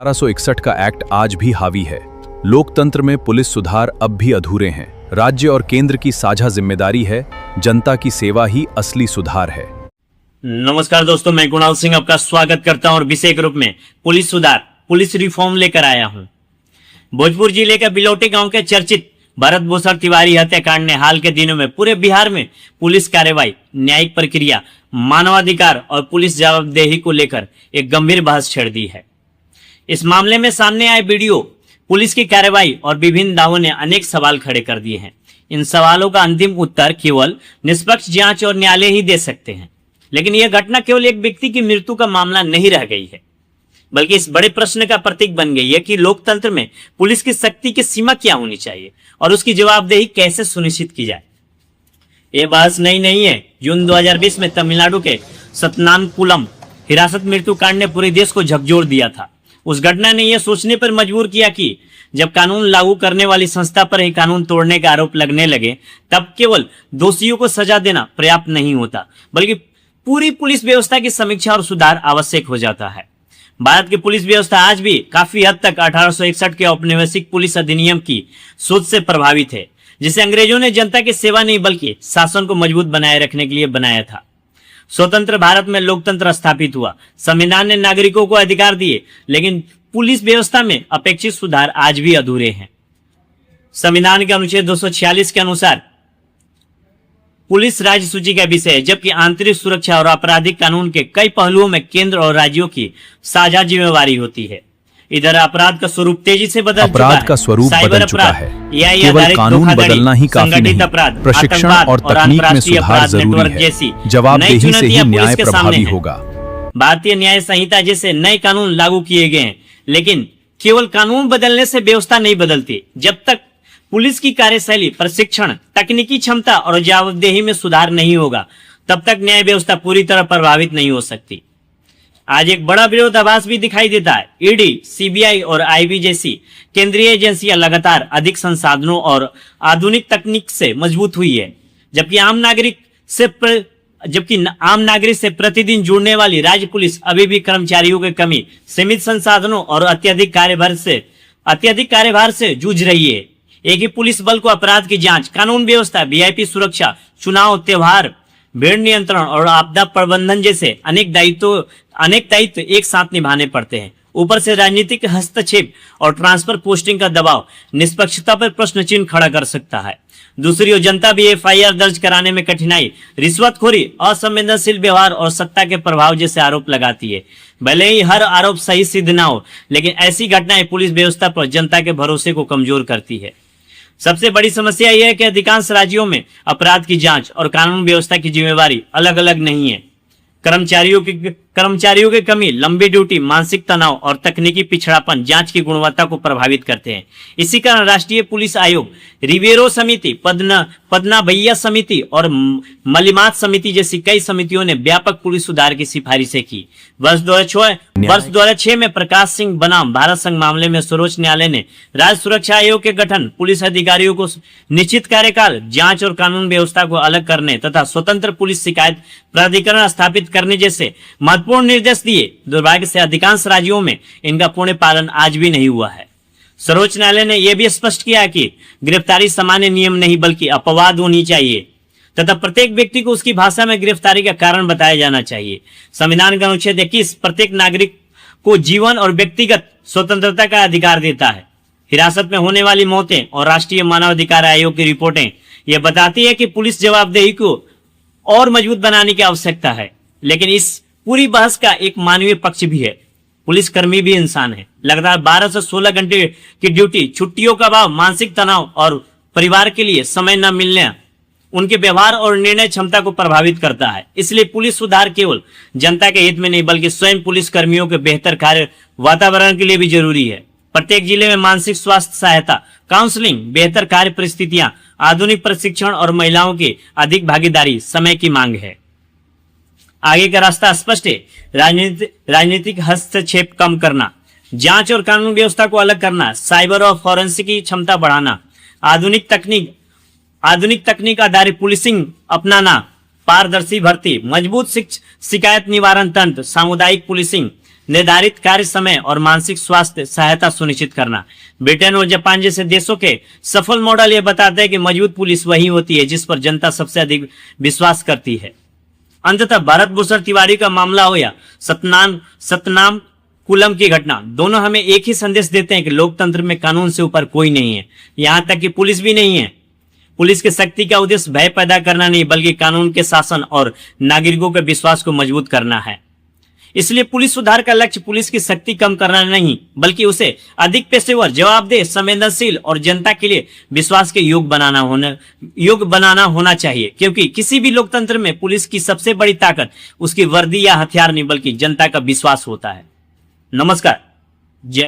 1861 का एक्ट आज भी हावी है। लोकतंत्र में पुलिस सुधार अब भी अधूरे हैं। राज्य और केंद्र की साझा जिम्मेदारी है, जनता की सेवा ही असली सुधार है। नमस्कार दोस्तों, मैं कुणाल सिंह आपका स्वागत करता हूं और विशेष रूप में पुलिस सुधार, पुलिस रिफॉर्म लेकर आया हूं। भोजपुर जिले के बिलौटी गांव के चर्चित भरत भूषण तिवारी हत्याकांड ने हाल के दिनों में पूरे बिहार में पुलिस कार्रवाई, न्यायिक प्रक्रिया, मानवाधिकार और पुलिस जवाबदेही को लेकर एक गंभीर बहस छेड़ दी है। इस मामले में सामने आए वीडियो, पुलिस की कार्रवाई और विभिन्न दावों ने अनेक सवाल खड़े कर दिए हैं। इन सवालों का अंतिम उत्तर केवल निष्पक्ष जांच और न्यायालय ही दे सकते हैं। लेकिन यह घटना केवल एक व्यक्ति की मृत्यु का मामला नहीं रह गई है, बल्कि इस बड़े प्रश्न का प्रतीक बन गई है कि लोकतंत्र में पुलिस की शक्ति की सीमा क्या होनी चाहिए और उसकी जवाबदेही कैसे सुनिश्चित की जाए। यह बहस नई नहीं है। जून 2020 में तमिलनाडु के सतनानकुलम हिरासत मृत्यु कांड ने पूरे देश को झकझोर दिया था। उस घटना ने यह सोचने पर मजबूर किया कि जब कानून लागू करने वाली संस्था पर ही कानून तोड़ने का आरोप लगने लगे, तब केवल दोषियों को सजा देना पर्याप्त नहीं होता, बल्कि पूरी पुलिस व्यवस्था की समीक्षा और सुधार आवश्यक हो जाता है। भारत की पुलिस व्यवस्था आज भी काफी हद तक 1861 के औपनिवेशिक पुलिस अधिनियम की सोच से प्रभावित है, जिसे अंग्रेजों ने जनता की सेवा नहीं बल्कि शासन को मजबूत बनाए रखने के लिए बनाया था। स्वतंत्र भारत में लोकतंत्र स्थापित हुआ, संविधान ने नागरिकों को अधिकार दिए, लेकिन पुलिस व्यवस्था में अपेक्षित सुधार आज भी अधूरे हैं। संविधान के अनुच्छेद 246 के अनुसार पुलिस राज्य सूची का विषय है, जबकि आंतरिक सुरक्षा और आपराधिक कानून के कई पहलुओं में केंद्र और राज्यों की साझा जिम्मेवारी होती है। इधर अपराध का स्वरूप तेजी से बदल चुका है। केवल कानून बदलना ही काफी नहीं, प्रशिक्षण और तकनीक में सुधार जरूरी है। जवाबदेही से ही न्याय प्रभावी होगा। भारतीय न्याय संहिता जैसे नए कानून लागू किए गए हैं, लेकिन केवल कानून बदलने से व्यवस्था नहीं बदलती। जब तक पुलिस की कार्यशैली, प्रशिक्षण, तकनीकी क्षमता और जवाबदेही में सुधार नहीं होगा, तब तक न्याय व्यवस्था पूरी तरह प्रभावित नहीं हो सकती। आज एक बड़ा विरोधाभास भी दिखाई देता है। ईडी, सीबीआई और आईबी जैसी केंद्रीय एजेंसियां लगातार अधिक संसाधनों और आधुनिक तकनीक से मजबूत हुई है, जबकि आम नागरिक से प्रतिदिन जुड़ने वाली राज्य पुलिस अभी भी कर्मचारियों की कमी, सीमित संसाधनों और अत्यधिक कार्यभार से जूझ रही है। एक ही पुलिस बल को अपराध की जांच, कानून व्यवस्था, वीआईपी सुरक्षा, चुनाव, त्योहार, भीड़ नियंत्रण और आपदा प्रबंधन जैसे अनेक दायित्व एक साथ निभाने पड़ते हैं। ऊपर से राजनीतिक हस्तक्षेप और ट्रांसफर पोस्टिंग का दबाव निष्पक्षता पर प्रश्न चिन्ह खड़ा कर सकता है। दूसरी ओर जनता भी एफआईआर दर्ज कराने में कठिनाई, रिश्वतखोरी, असंवेदनशील व्यवहार और सत्ता के प्रभाव जैसे आरोप लगाती है। भले ही हर आरोप सही सिद्ध ना हो, लेकिन ऐसी घटनाएं पुलिस व्यवस्था पर जनता के भरोसे को कमजोर करती है। सबसे बड़ी समस्या यह है कि अधिकांश राज्यों में अपराध की जांच और कानून व्यवस्था की जिम्मेवारी अलग अलग नहीं है। कर्मचारियों की कमी, लंबी ड्यूटी, मानसिक तनाव और तकनीकी पिछड़ापन जांच की गुणवत्ता को प्रभावित करते हैं। इसी कारण राष्ट्रीय पुलिस आयोग, रिवेरो समिति, पदना भैया समिति और मलिमात समिति जैसी कई समितियों ने व्यापक पुलिस सुधार की सिफारिशें की। वर्ष 2006 में प्रकाश सिंह बनाम भारत संघ मामले में सर्वोच्च न्यायालय ने राज्य सुरक्षा आयोग के गठन, पुलिस अधिकारियों को निश्चित कार्यकाल, जांच और कानून व्यवस्था को अलग करने तथा स्वतंत्र पुलिस शिकायत प्राधिकरण स्थापित करने जैसे महत्वपूर्ण निर्देश दिए। दुर्भाग्य से अधिकांश राज्यों में इनका पूर्ण पालन आज भी नहीं हुआ है। सर्वोच्च न्यायालय ने यह भी स्पष्ट किया कि गिरफ्तारी सामान्य नियम नहीं बल्कि अपवाद होनी चाहिए तथा प्रत्येक व्यक्ति को उसकी भाषा में गिरफ्तारी का कारण बताया जाना चाहिए। संविधान का अनुच्छेद 21 प्रत्येक नागरिक को जीवन और व्यक्तिगत स्वतंत्रता का अधिकार देता है। हिरासत में होने वाली मौतें और राष्ट्रीय मानवाधिकार आयोग की रिपोर्टें यह बताती है कि पुलिस जवाबदेही को और मजबूत बनाने की आवश्यकता है। लेकिन इस पूरी बहस का एक मानवीय पक्ष भी है। पुलिसकर्मी भी इंसान है। लगातार 12 से 16 घंटे की ड्यूटी, छुट्टियों का अभाव, मानसिक तनाव और परिवार के लिए समय न मिलने उनके व्यवहार और निर्णय क्षमता को प्रभावित करता है। इसलिए पुलिस सुधार केवल जनता के हित में नहीं बल्कि स्वयं पुलिस कर्मियों के बेहतर कार्य वातावरण के लिए भी जरूरी है। प्रत्येक जिले में मानसिक स्वास्थ्य सहायता, काउंसलिंग, बेहतर कार्य परिस्थितियां, आधुनिक प्रशिक्षण और महिलाओं की अधिक भागीदारी समय की मांग है। आगे का रास्ता स्पष्ट है। राजनीतिक हस्तक्षेप कम करना, जांच और कानून व्यवस्था को अलग करना, साइबर और फॉरेंसिक की क्षमता बढ़ाना, आधुनिक तकनीक आधारित पुलिसिंग अपनाना, पारदर्शी भर्ती, मजबूत शिकायत निवारण तंत्र, सामुदायिक पुलिसिंग, निर्धारित कार्य समय और मानसिक स्वास्थ्य सहायता सुनिश्चित करना। ब्रिटेन और जापान जैसे देशों के सफल मॉडल ये बताते हैं कि मजबूत पुलिस वही होती है जिस पर जनता सबसे अधिक विश्वास करती है। अंततः भरत भूषण तिवारी का मामला हो या सतनाम कुलम की घटना, दोनों हमें एक ही संदेश देते हैं कि लोकतंत्र में कानून से ऊपर कोई नहीं है, यहाँ तक कि पुलिस भी नहीं है। पुलिस की शक्ति का उद्देश्य भय पैदा करना नहीं बल्कि कानून के शासन और नागरिकों के विश्वास को मजबूत करना है। इसलिए पुलिस सुधार का लक्ष्य पुलिस की शक्ति कम करना नहीं बल्कि उसे अधिक पेशेवर, जवाबदेह, संवेदनशील और जनता के लिए विश्वास के योग्य बनाना होना चाहिए, क्योंकि किसी भी लोकतंत्र में पुलिस की सबसे बड़ी ताकत उसकी वर्दी या हथियार नहीं बल्कि जनता का विश्वास होता है। नमस्कार। जय